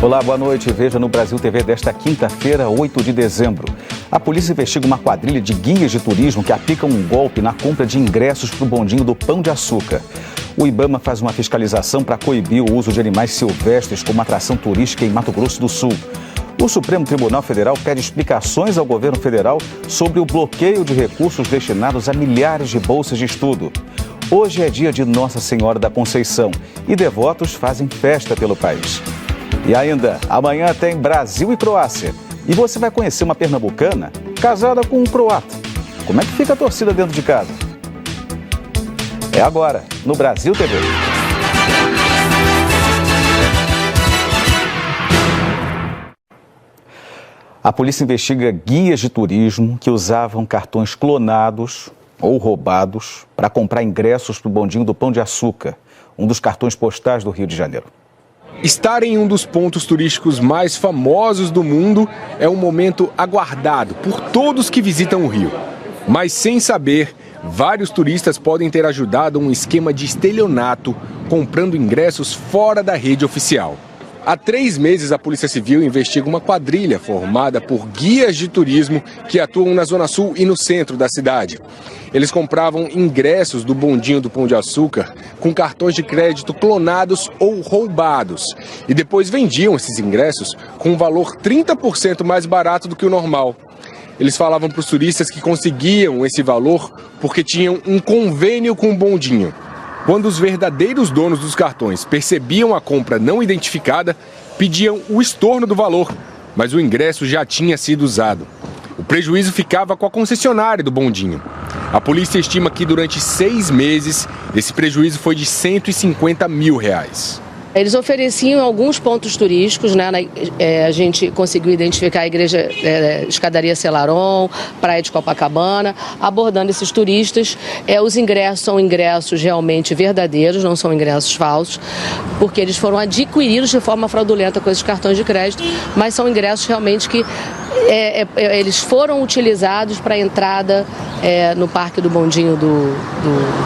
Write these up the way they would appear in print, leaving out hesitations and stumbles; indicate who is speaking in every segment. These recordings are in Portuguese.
Speaker 1: Olá, boa noite. Veja no Brasil TV desta quinta-feira, 8 de dezembro. A polícia investiga uma quadrilha de guias de turismo que aplicam um golpe na compra de ingressos para o bondinho do Pão de Açúcar. O IBAMA faz uma fiscalização para coibir o uso de animais silvestres como atração turística em Mato Grosso do Sul. O Supremo Tribunal Federal pede explicações ao governo federal sobre o bloqueio de recursos destinados a milhares de bolsas de estudo. Hoje é dia de Nossa Senhora da Conceição e devotos fazem festa pelo país. E ainda, amanhã tem Brasil e Croácia. E você vai conhecer uma pernambucana casada com um croata. Como é que fica a torcida dentro de casa? É agora, no Brasil TV. A polícia investiga guias de turismo que usavam cartões clonados ou roubados para comprar ingressos para o bondinho do Pão de Açúcar, um dos cartões postais do Rio de Janeiro.
Speaker 2: Estar em um dos pontos turísticos mais famosos do mundo é um momento aguardado por todos que visitam o Rio. Mas sem saber, vários turistas podem ter ajudado um esquema de estelionato comprando ingressos fora da rede oficial. Há 3 meses, a Polícia Civil investiga uma quadrilha formada por guias de turismo que atuam na Zona Sul e no centro da cidade. Eles compravam ingressos do bondinho do Pão de Açúcar com cartões de crédito clonados ou roubados. E depois vendiam esses ingressos com um valor 30% mais barato do que o normal. Eles falavam para os turistas que conseguiam esse valor porque tinham um convênio com o bondinho. Quando os verdadeiros donos dos cartões percebiam a compra não identificada, pediam o estorno do valor, mas o ingresso já tinha sido usado. O prejuízo ficava com a concessionária do bondinho. A polícia estima que durante 6 meses, esse prejuízo foi de R$150 mil.
Speaker 3: Eles ofereciam alguns pontos turísticos, né? A gente conseguiu identificar a igreja Escadaria Celaron, Praia de Copacabana, abordando esses turistas. Os ingressos são ingressos realmente verdadeiros, não são ingressos falsos, porque eles foram adquiridos de forma fraudulenta com esses cartões de crédito, mas são ingressos realmente que eles foram utilizados para a entrada no Parque do Bondinho do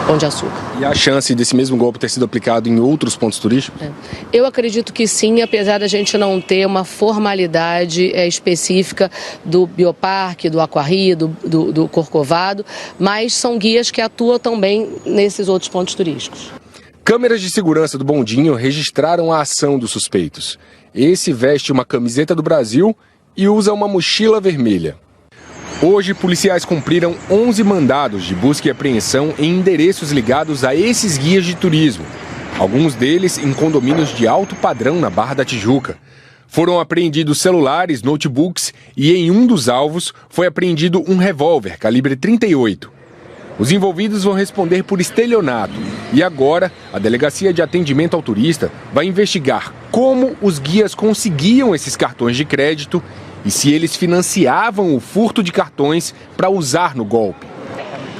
Speaker 3: Pão de Açúcar.
Speaker 2: E a chance desse mesmo golpe ter sido aplicado em outros pontos turísticos?
Speaker 3: Eu acredito que sim, apesar da gente não ter uma formalidade específica do Bioparque, do Aquarrio, do Corcovado, mas são guias que atuam também nesses outros pontos turísticos.
Speaker 2: Câmeras de segurança do bondinho registraram a ação dos suspeitos. Esse veste uma camiseta do Brasil e usa uma mochila vermelha. Hoje, policiais cumpriram 11 mandados de busca e apreensão em endereços ligados a esses guias de turismo. Alguns deles em condomínios de alto padrão na Barra da Tijuca. Foram apreendidos celulares, notebooks e em um dos alvos foi apreendido um revólver calibre 38. Os envolvidos vão responder por estelionato e agora a Delegacia de Atendimento ao Turista vai investigar como os guias conseguiam esses cartões de crédito e se eles financiavam o furto de cartões para usar no golpe.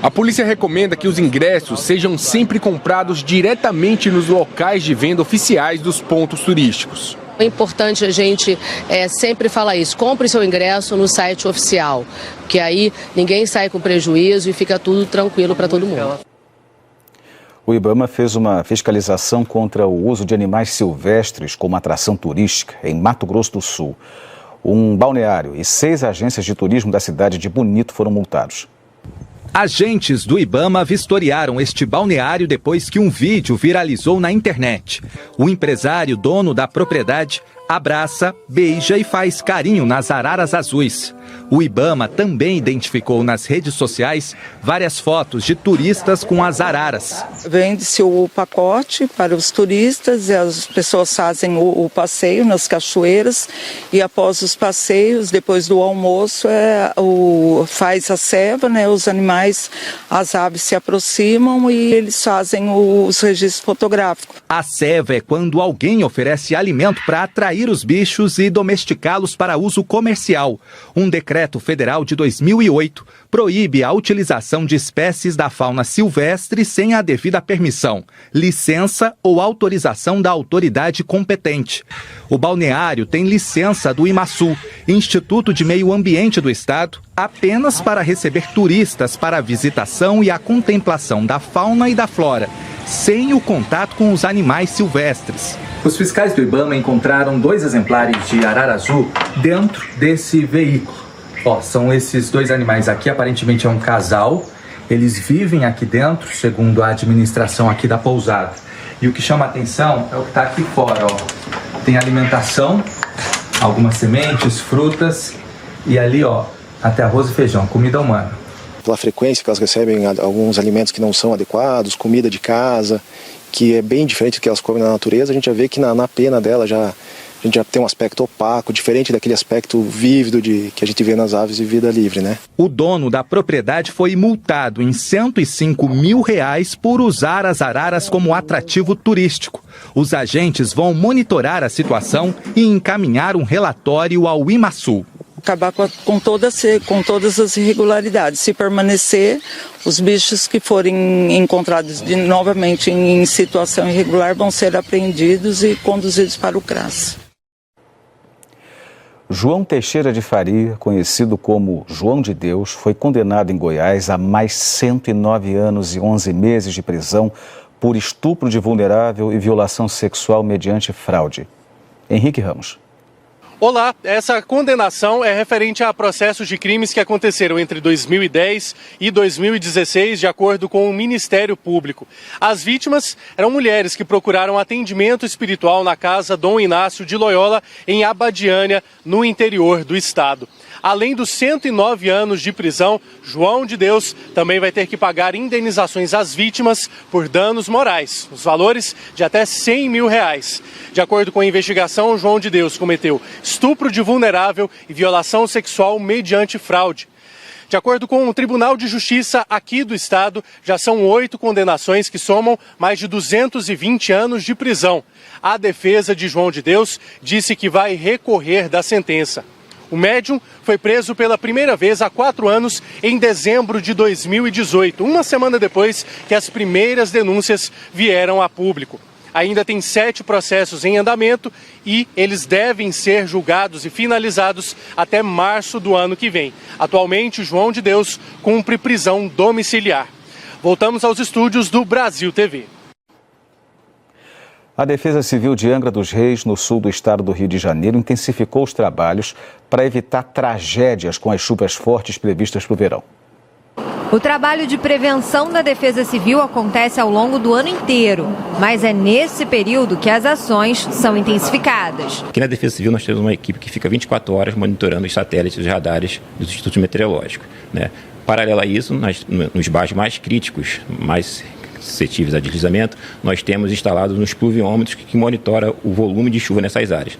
Speaker 2: A polícia recomenda que os ingressos sejam sempre comprados diretamente nos locais de venda oficiais dos pontos turísticos.
Speaker 3: É importante a gente sempre falar isso, compre seu ingresso no site oficial, que aí ninguém sai com prejuízo e fica tudo tranquilo para todo mundo.
Speaker 1: O IBAMA fez uma fiscalização contra o uso de animais silvestres como atração turística em Mato Grosso do Sul. Um balneário e 6 agências de turismo da cidade de Bonito foram multados.
Speaker 4: Agentes do IBAMA vistoriaram este balneário depois que um vídeo viralizou na internet. O empresário, dono da propriedade, abraça, beija e faz carinho nas araras azuis. O IBAMA também identificou nas redes sociais várias fotos de turistas com as araras.
Speaker 5: Vende-se o pacote para os turistas e as pessoas fazem o passeio nas cachoeiras e após os passeios, depois do almoço, faz a ceva, né? Os animais, as aves se aproximam e eles fazem os registros fotográficos.
Speaker 4: A ceva é quando alguém oferece alimento para atrair os bichos e domesticá-los para uso comercial. Um decreto federal de 2008 proíbe a utilização de espécies da fauna silvestre sem a devida permissão, licença ou autorização da autoridade competente. O balneário tem licença do IMASU, Instituto de Meio Ambiente do Estado, apenas para receber turistas para a visitação e a contemplação da fauna e da flora, sem o contato com os animais silvestres. Os fiscais do IBAMA encontraram 2 exemplares de arara azul dentro desse veículo. São esses 2 animais aqui, aparentemente é um casal. Eles vivem aqui dentro, segundo a administração aqui da pousada. E o que chama a atenção é o que está aqui fora, Tem alimentação, algumas sementes, frutas e ali, até arroz e feijão, comida humana.
Speaker 6: Pela frequência que elas recebem alguns alimentos que não são adequados, comida de casa, que é bem diferente do que elas comem na natureza, a gente já vê que na pena dela a gente já tem um aspecto opaco, diferente daquele aspecto vívido que a gente vê nas aves de vida livre, né?
Speaker 4: O dono da propriedade foi multado em R$105 mil por usar as araras como atrativo turístico. Os agentes vão monitorar a situação e encaminhar um relatório ao IMASU.
Speaker 5: Acabar com todas as irregularidades. Se permanecer, os bichos que forem encontrados novamente em situação irregular vão ser apreendidos e conduzidos para o CRAS.
Speaker 1: João Teixeira de Faria, conhecido como João de Deus, foi condenado em Goiás a mais 109 anos e 11 meses de prisão por estupro de vulnerável e violação sexual mediante fraude. Henrique Ramos.
Speaker 7: Olá, essa condenação é referente a processos de crimes que aconteceram entre 2010 e 2016, de acordo com o Ministério Público. As vítimas eram mulheres que procuraram atendimento espiritual na casa Dom Inácio de Loyola, em Abadiânia, no interior do estado. Além dos 109 anos de prisão, João de Deus também vai ter que pagar indenizações às vítimas por danos morais, os valores de até R$100 mil. De acordo com a investigação, João de Deus cometeu estupro de vulnerável e violação sexual mediante fraude. De acordo com o Tribunal de Justiça aqui do estado, já são 8 condenações que somam mais de 220 anos de prisão. A defesa de João de Deus disse que vai recorrer da sentença. O médium foi preso pela primeira vez há 4 anos, em dezembro de 2018, uma semana depois que as primeiras denúncias vieram a público. Ainda tem 7 processos em andamento e eles devem ser julgados e finalizados até março do ano que vem. Atualmente, João de Deus cumpre prisão domiciliar. Voltamos aos estúdios do Brasil TV.
Speaker 1: A Defesa Civil de Angra dos Reis, no sul do estado do Rio de Janeiro, intensificou os trabalhos para evitar tragédias com as chuvas fortes previstas para o verão.
Speaker 8: O trabalho de prevenção da Defesa Civil acontece ao longo do ano inteiro, mas é nesse período que as ações são intensificadas.
Speaker 9: Aqui na Defesa Civil nós temos uma equipe que fica 24 horas monitorando os satélites e os radares dos institutos meteorológicos, né? Paralelo a isso, nos bairros mais críticos, mais suscetíveis a deslizamento, nós temos instalados uns pluviômetros que monitora o volume de chuva nessas áreas.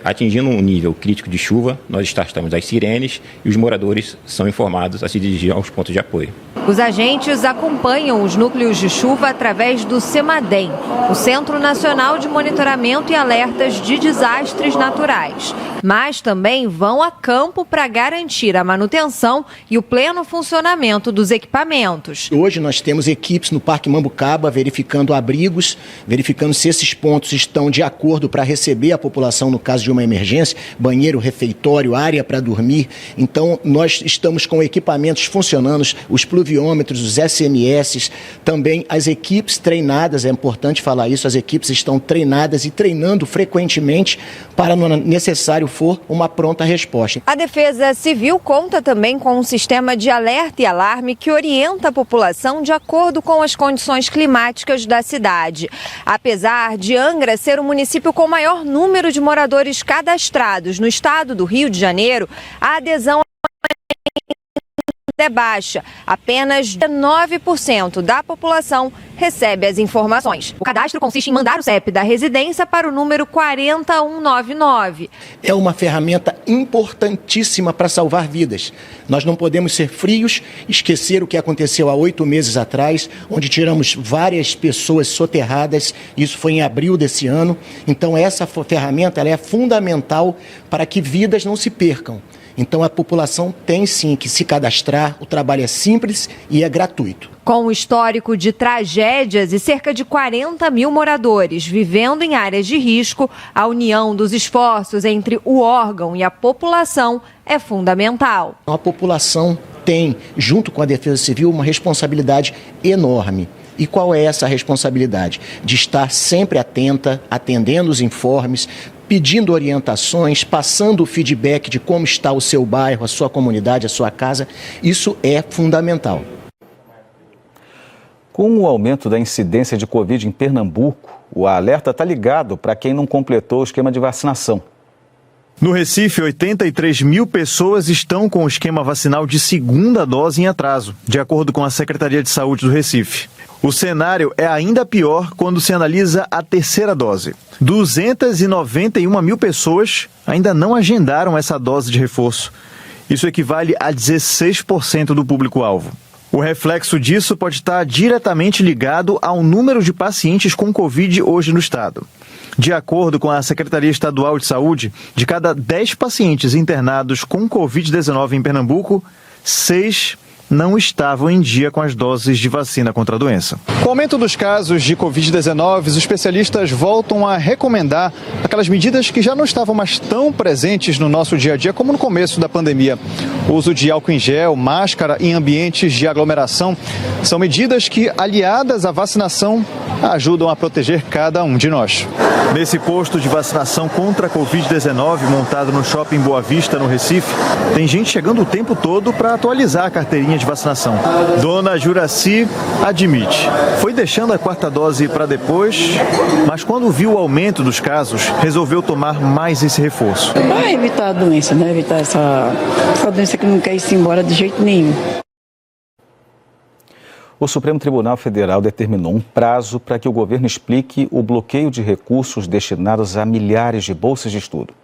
Speaker 9: Atingindo um nível crítico de chuva, nós startamos as sirenes e os moradores são informados a se dirigir aos pontos de apoio.
Speaker 8: Os agentes acompanham os núcleos de chuva através do CEMADEM, o Centro Nacional de Monitoramento e Alertas de Desastres Naturais. Mas também vão a campo para garantir a manutenção e o pleno funcionamento dos equipamentos.
Speaker 10: Hoje nós temos equipes no Parque Mambucaba verificando abrigos, verificando se esses pontos estão de acordo para receber a população no caso de uma emergência, banheiro, refeitório, área para dormir. Então nós estamos com equipamentos funcionando, os pluviômetros, os SMS, também as equipes treinadas, é importante falar isso, as equipes estão treinadas e treinando frequentemente para, no necessário for, uma pronta resposta.
Speaker 8: A Defesa Civil conta também com um sistema de alerta e alarme que orienta a população de acordo com as condições climáticas da cidade. Apesar de Angra ser o município com maior número de moradores cadastrados no estado do Rio de Janeiro, a adesão é baixa. Apenas 9% da população recebe as informações. O cadastro consiste em mandar o CEP da residência para o número 40199.
Speaker 10: É uma ferramenta importantíssima para salvar vidas. Nós não podemos ser frios, esquecer o que aconteceu há 8 meses atrás, onde tiramos várias pessoas soterradas. Isso foi em abril desse ano. Então essa ferramenta ela é fundamental para que vidas não se percam. Então a população tem sim que se cadastrar, o trabalho é simples e é gratuito.
Speaker 8: Com o histórico de tragédias e cerca de 40 mil moradores vivendo em áreas de risco, a união dos esforços entre o órgão e a população é fundamental.
Speaker 10: A população tem, junto com a Defesa Civil, uma responsabilidade enorme. E qual é essa responsabilidade? De estar sempre atenta, atendendo os informes, pedindo orientações, passando o feedback de como está o seu bairro, a sua comunidade, a sua casa. Isso é fundamental.
Speaker 1: Com o aumento da incidência de Covid em Pernambuco, o alerta está ligado para quem não completou o esquema de vacinação.
Speaker 11: No Recife, 83 mil pessoas estão com o esquema vacinal de segunda dose em atraso, de acordo com a Secretaria de Saúde do Recife. O cenário é ainda pior quando se analisa a terceira dose. 291 mil pessoas ainda não agendaram essa dose de reforço. Isso equivale a 16% do público-alvo. O reflexo disso pode estar diretamente ligado ao número de pacientes com Covid hoje no estado. De acordo com a Secretaria Estadual de Saúde, de cada 10 pacientes internados com Covid-19 em Pernambuco, 6 não estavam em dia com as doses de vacina contra a doença. Com o aumento dos casos de Covid-19, os especialistas voltam a recomendar aquelas medidas que já não estavam mais tão presentes no nosso dia a dia como no começo da pandemia. O uso de álcool em gel, máscara em ambientes de aglomeração são medidas que, aliadas à vacinação, ajudam a proteger cada um de nós. Nesse posto de vacinação contra a Covid-19 montado no Shopping Boa Vista, no Recife, tem gente chegando o tempo todo para atualizar a carteirinha de vacinação. Dona Juraci admite, foi deixando a quarta dose para depois, mas quando viu o aumento dos casos, resolveu tomar mais esse reforço.
Speaker 12: Para evitar a doença, né? Evitar essa doença que não quer ir embora de jeito nenhum.
Speaker 1: O Supremo Tribunal Federal determinou um prazo para que o governo explique o bloqueio de recursos destinados a milhares de bolsas de estudo.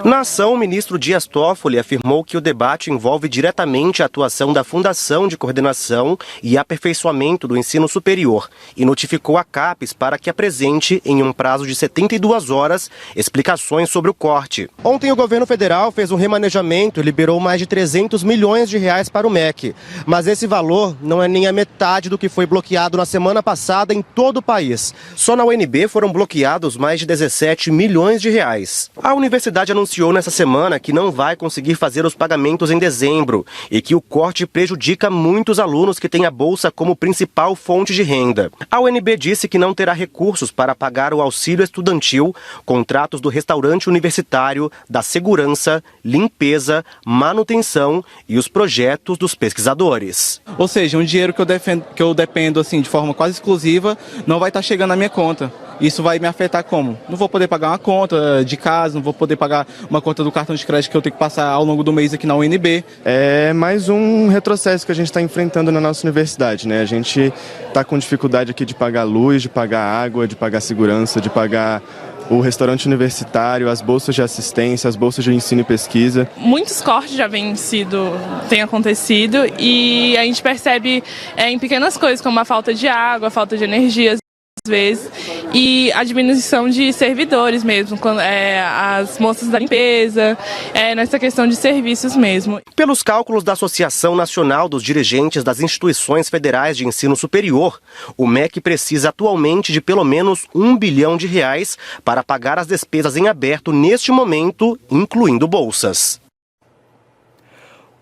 Speaker 13: Na ação, o ministro Dias Toffoli afirmou que o debate envolve diretamente a atuação da Fundação de Coordenação e Aperfeiçoamento do Ensino Superior e notificou a CAPES para que apresente, em um prazo de 72 horas, explicações sobre o corte. Ontem, o governo federal fez um remanejamento e liberou mais de 300 milhões de reais para o MEC. Mas esse valor não é nem a metade do que foi bloqueado na semana passada em todo o país. Só na UNB foram bloqueados mais de 17 milhões de reais. A universidade anunciou nessa semana que não vai conseguir fazer os pagamentos em dezembro e que o corte prejudica muitos alunos que têm a bolsa como principal fonte de renda. A UNB disse que não terá recursos para pagar o auxílio estudantil, contratos do restaurante universitário, da segurança, limpeza, manutenção e os projetos dos pesquisadores.
Speaker 14: Ou seja, um dinheiro que eu dependo assim, de forma quase exclusiva não vai estar chegando na minha conta. Isso vai me afetar como? Não vou poder pagar uma conta de casa, não vou poder pagar uma conta do cartão de crédito que eu tenho que passar ao longo do mês aqui na UNB.
Speaker 15: É mais um retrocesso que a gente está enfrentando na nossa universidade, né? A gente está com dificuldade aqui de pagar luz, de pagar água, de pagar segurança, de pagar o restaurante universitário, as bolsas de assistência, as bolsas de ensino e pesquisa.
Speaker 16: Muitos cortes já têm acontecido e a gente percebe em pequenas coisas como a falta de água, a falta de energia, às vezes, e a diminuição de servidores mesmo, as moças da limpeza, nessa questão de serviços mesmo.
Speaker 13: Pelos cálculos da Associação Nacional dos Dirigentes das Instituições Federais de Ensino Superior, o MEC precisa atualmente de pelo menos R$1 bilhão para pagar as despesas em aberto neste momento, incluindo bolsas.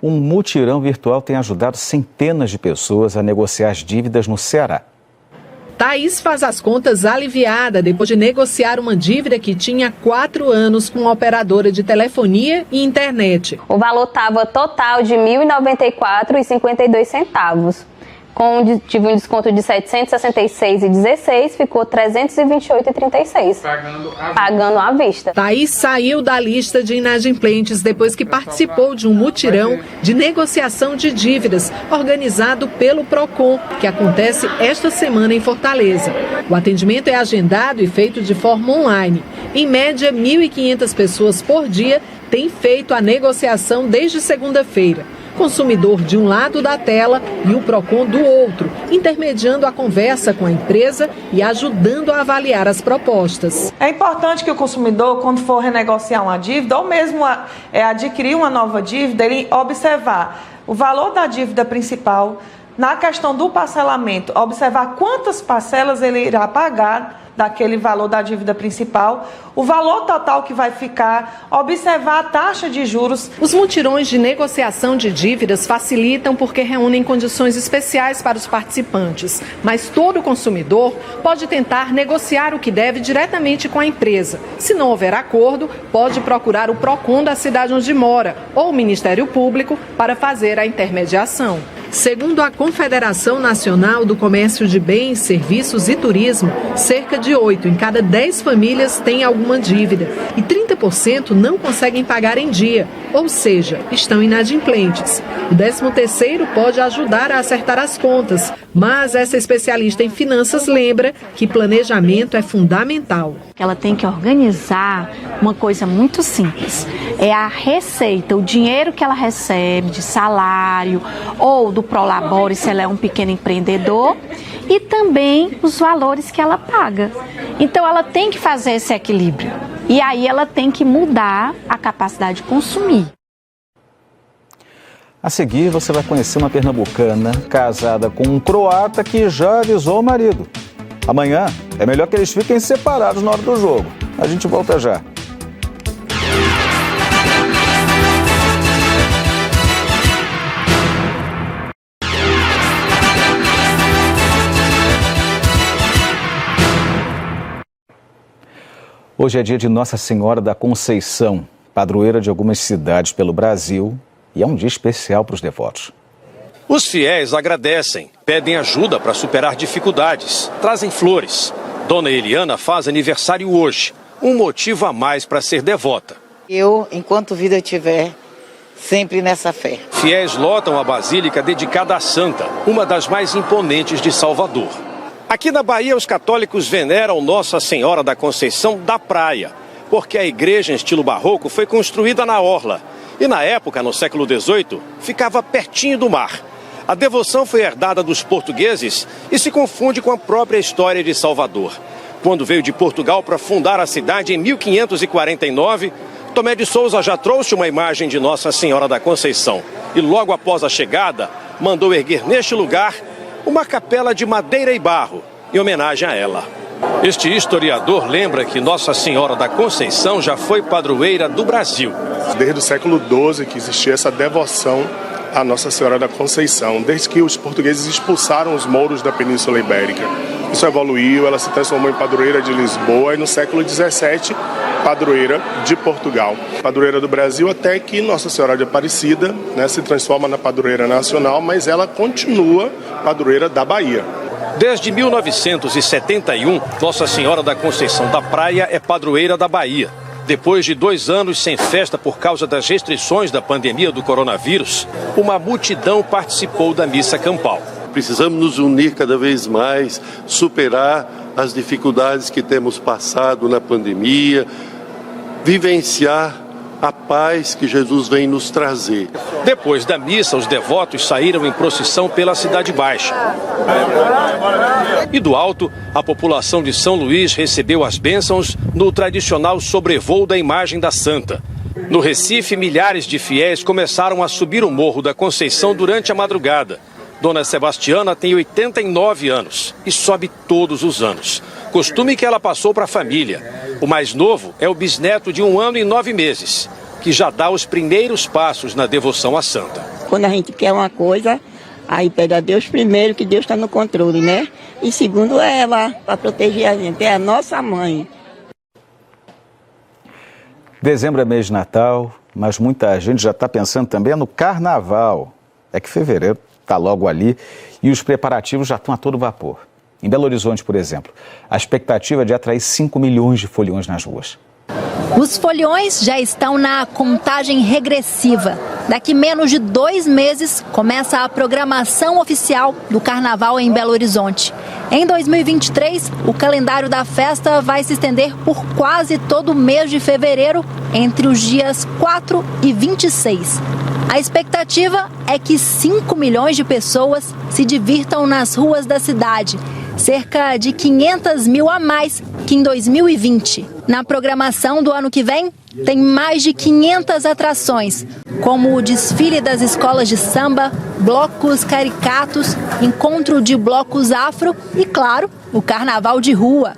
Speaker 1: Um mutirão virtual tem ajudado centenas de pessoas a negociar as dívidas no Ceará.
Speaker 17: Thaís faz as contas aliviada depois de negociar uma dívida que tinha 4 anos com uma operadora de telefonia e internet.
Speaker 18: O valor estava total de R$ 1.094,52. Tive um desconto de R$ 766,16, ficou R$ 328,36. Pagando à vista.
Speaker 17: Thaís saiu da lista de inadimplentes depois que participou de um mutirão de negociação de dívidas organizado pelo Procon, que acontece esta semana em Fortaleza. O atendimento é agendado e feito de forma online. Em média, 1.500 pessoas por dia têm feito a negociação desde segunda-feira. Consumidor de um lado da tela e o Procon do outro, intermediando a conversa com a empresa e ajudando a avaliar as propostas.
Speaker 19: É importante que o consumidor, quando for renegociar uma dívida ou mesmo adquirir uma nova dívida, ele observar o valor da dívida principal, na questão do parcelamento, observar quantas parcelas ele irá pagar daquele valor da dívida principal, o valor total que vai ficar, observar a taxa de juros.
Speaker 17: Os mutirões de negociação de dívidas facilitam porque reúnem condições especiais para os participantes, mas todo consumidor pode tentar negociar o que deve diretamente com a empresa. Se não houver acordo, pode procurar o PROCON da cidade onde mora ou o Ministério Público para fazer a intermediação. Segundo a Confederação Nacional do Comércio de Bens, Serviços e Turismo, cerca de 8 em cada 10 famílias têm alguma dívida e 30% não conseguem pagar em dia, ou seja, estão inadimplentes. O 13º pode ajudar a acertar as contas, mas essa especialista em finanças lembra que planejamento é fundamental.
Speaker 20: Ela tem que organizar uma coisa muito simples, é a receita, o dinheiro que ela recebe de salário ou do Prolabore, se ela é um pequeno empreendedor, e também os valores que ela paga. Então ela tem que fazer esse equilíbrio e aí ela tem que mudar a capacidade de consumir.
Speaker 1: A seguir, você vai conhecer uma pernambucana casada com um croata que já avisou o marido. Amanhã é melhor que eles fiquem separados na hora do jogo. A gente volta já. Hoje é dia de Nossa Senhora da Conceição, padroeira de algumas cidades pelo Brasil, e é um dia especial para os devotos.
Speaker 21: Os fiéis agradecem, pedem ajuda para superar dificuldades, trazem flores. Dona Eliana faz aniversário hoje, um motivo a mais para ser devota.
Speaker 22: Eu, enquanto vida tiver, sempre nessa fé.
Speaker 21: Fiéis lotam a basílica dedicada à Santa, uma das mais imponentes de Salvador. Aqui na Bahia, os católicos veneram Nossa Senhora da Conceição da Praia, porque a igreja em estilo barroco foi construída na orla. E na época, no século XVIII, ficava pertinho do mar. A devoção foi herdada dos portugueses e se confunde com a própria história de Salvador. Quando veio de Portugal para fundar a cidade em 1549, Tomé de Souza já trouxe uma imagem de Nossa Senhora da Conceição. E logo após a chegada, mandou erguer neste lugar uma capela de madeira e barro, em homenagem a ela. Este historiador lembra que Nossa Senhora da Conceição já foi padroeira do Brasil.
Speaker 23: Desde o século XII que existia essa devoção à Nossa Senhora da Conceição, desde que os portugueses expulsaram os mouros da Península Ibérica. Isso evoluiu, ela se transformou em padroeira de Lisboa e no século XVII, padroeira de Portugal. Padroeira do Brasil até que Nossa Senhora de Aparecida, se transforma na padroeira nacional, mas ela continua padroeira da Bahia.
Speaker 21: Desde 1971, Nossa Senhora da Conceição da Praia é padroeira da Bahia. Depois de 2 anos sem festa por causa das restrições da pandemia do coronavírus, uma multidão participou da missa campal.
Speaker 24: Precisamos nos unir cada vez mais, superar as dificuldades que temos passado na pandemia, vivenciar a paz que Jesus vem nos trazer.
Speaker 21: Depois da missa, os devotos saíram em procissão pela Cidade Baixa. E do alto, a população de São Luís recebeu as bênçãos no tradicional sobrevoo da imagem da Santa. No Recife, milhares de fiéis começaram a subir o Morro da Conceição durante a madrugada. Dona Sebastiana tem 89 anos e sobe todos os anos. Costume que ela passou para a família. O mais novo é o bisneto de 1 ano e 9 meses, que já dá os primeiros passos na devoção à Santa.
Speaker 25: Quando a gente quer uma coisa, aí pede a Deus primeiro, que Deus está no controle, né? E segundo é ela, para proteger a gente, é a nossa mãe.
Speaker 1: Dezembro é mês de Natal, mas muita gente já está pensando também no Carnaval. É que fevereiro está logo ali e os preparativos já estão a todo vapor. Em Belo Horizonte, por exemplo, a expectativa é de atrair 5 milhões de foliões nas ruas.
Speaker 26: Os foliões já estão na contagem regressiva. Daqui menos de 2 meses começa a programação oficial do Carnaval em Belo Horizonte. Em 2023, o calendário da festa vai se estender por quase todo o mês de fevereiro, entre os dias 4 e 26. A expectativa é que 5 milhões de pessoas se divirtam nas ruas da cidade, cerca de 500 mil a mais que em 2020. Na programação do ano que vem, tem mais de 500 atrações, como o desfile das escolas de samba, blocos caricatos, encontro de blocos afro e, claro, o carnaval de rua.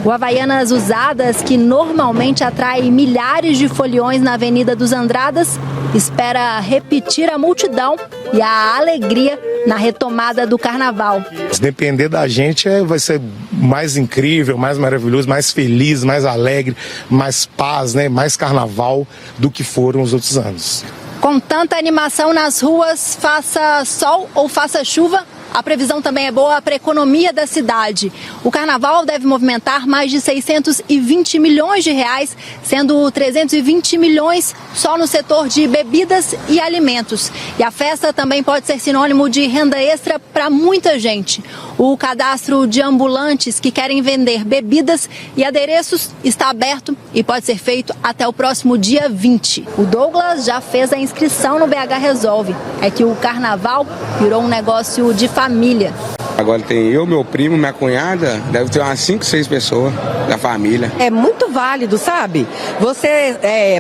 Speaker 26: O Havaianas Usadas, que normalmente atrai milhares de foliões na Avenida dos Andradas, espera repetir a multidão e a alegria na retomada do carnaval.
Speaker 2: Se depender da gente, vai ser mais incrível, mais maravilhoso, mais feliz, mais alegre, mais paz, né? Mais carnaval do que foram os outros anos.
Speaker 26: Com tanta animação nas ruas, faça sol ou faça chuva, a previsão também é boa para a economia da cidade. O carnaval deve movimentar mais de 620 milhões de reais, sendo 320 milhões só no setor de bebidas e alimentos. E a festa também pode ser sinônimo de renda extra para muita gente. O cadastro de ambulantes que querem vender bebidas e adereços está aberto e pode ser feito até o próximo dia 20. O Douglas já fez a inscrição no BH Resolve. É que o carnaval virou um negócio de família.
Speaker 3: Agora tem eu, meu primo, minha cunhada, deve ter umas 5, 6 pessoas da família.
Speaker 4: É muito válido, sabe? Você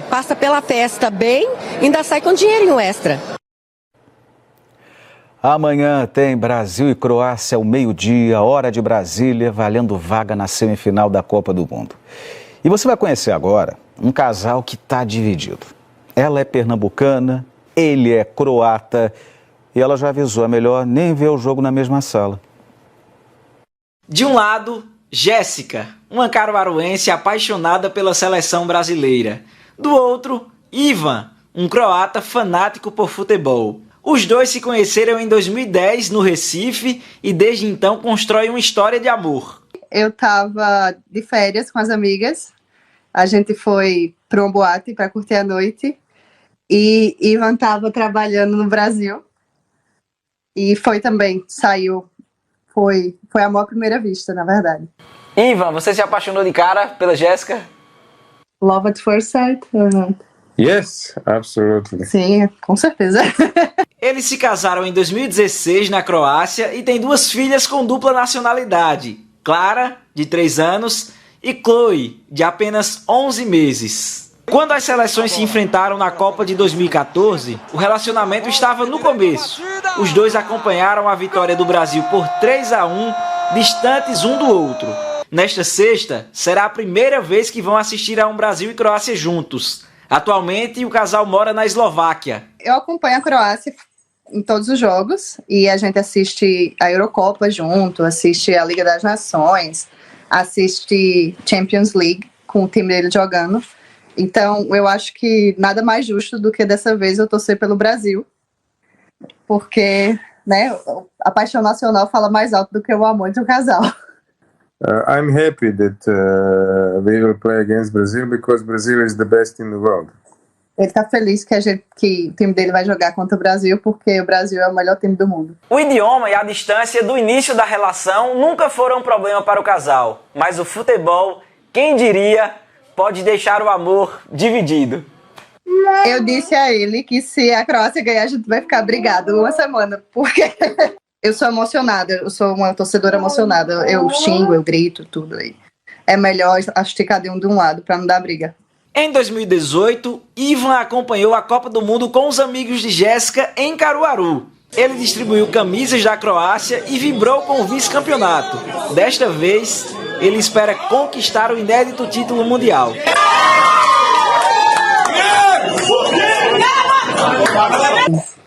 Speaker 4: passa pela festa bem e ainda sai com dinheirinho extra.
Speaker 1: Amanhã tem Brasil e Croácia ao meio-dia, hora de Brasília, valendo vaga na semifinal da Copa do Mundo. E você vai conhecer agora um casal que está dividido. Ela é pernambucana, ele é croata e ela já avisou, é melhor nem ver o jogo na mesma sala.
Speaker 5: De um lado, Jéssica, uma caruaruense apaixonada pela seleção brasileira. Do outro, Ivan, um croata fanático por futebol. Os dois se conheceram em 2010 no Recife e desde então constroem uma história de amor.
Speaker 6: Eu estava de férias com as amigas, a gente foi para uma boate para curtir a noite e Ivan estava trabalhando no Brasil e foi também, foi amor à primeira vista, na verdade.
Speaker 5: Ivan, você se apaixonou de cara pela Jéssica?
Speaker 6: Love at first sight?
Speaker 3: Yes, absolutely.
Speaker 6: Sim, com certeza.
Speaker 5: Eles se casaram em 2016 na Croácia e têm 2 filhas com dupla nacionalidade. Clara, de 3 anos, e Chloe, de apenas 11 meses. Quando as seleções se enfrentaram na Copa de 2014, o relacionamento estava no começo. Os dois acompanharam a vitória do Brasil por 3-1, distantes um do outro. Nesta sexta, será a primeira vez que vão assistir a um Brasil e Croácia juntos. Atualmente, o casal mora na Eslováquia.
Speaker 6: Eu acompanho a Croácia em todos os jogos e a gente assiste a Eurocopa junto, assiste a Liga das Nações, assiste Champions League com o time dele jogando. Então, eu acho que nada mais justo do que dessa vez eu torcer pelo Brasil, porque, né, a paixão nacional fala mais alto do que o amor entre o casal.
Speaker 3: I'm happy that we will play against Brazil because Brazil is the best in the world.
Speaker 6: Ele está feliz que o time dele vai jogar contra o Brasil porque o Brasil é o melhor time do mundo.
Speaker 5: O idioma e a distância do início da relação nunca foram um problema para o casal, mas o futebol, quem diria, pode deixar o amor dividido.
Speaker 6: Eu disse a ele que se a Croácia ganhar, a gente vai ficar brigado uma semana, porque eu sou emocionada, eu sou uma torcedora emocionada, eu xingo, eu grito, tudo aí. É melhor assistir cada um de um lado para não dar briga.
Speaker 5: Em 2018, Ivan acompanhou a Copa do Mundo com os amigos de Jéssica em Caruaru. Ele distribuiu camisas da Croácia e vibrou com o vice-campeonato. Desta vez, ele espera conquistar o inédito título mundial.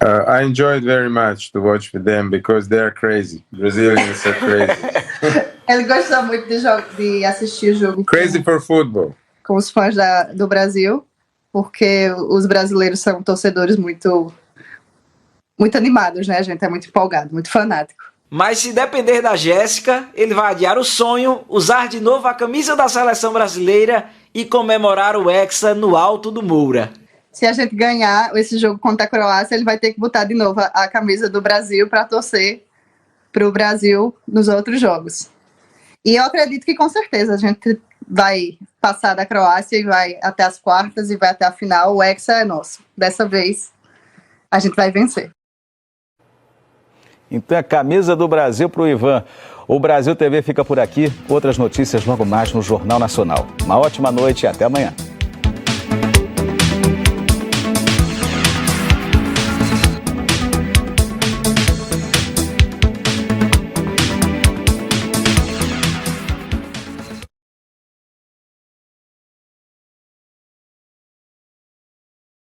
Speaker 3: I enjoyed very much to watch with them because they are crazy. Brazilians are crazy.
Speaker 6: Ele gosta muito de assistir o jogo.
Speaker 3: Crazy for football.
Speaker 6: Com os fãs do Brasil, porque os brasileiros são torcedores muito animados, né? A gente é muito empolgado, muito fanático.
Speaker 5: Mas se depender da Jéssica, ele vai adiar o sonho, usar de novo a camisa da seleção brasileira e comemorar o Hexa no Alto do Moura.
Speaker 6: Se a gente ganhar esse jogo contra a Croácia, ele vai ter que botar de novo a camisa do Brasil para torcer para o Brasil nos outros jogos. E eu acredito que com certeza a gente vai passar da Croácia e vai até as quartas e vai até a final. O Hexa é nosso. Dessa vez a gente vai vencer.
Speaker 1: Então a camisa do Brasil para o Ivan. O Brasil TV fica por aqui. Outras notícias logo mais no Jornal Nacional. Uma ótima noite e até amanhã.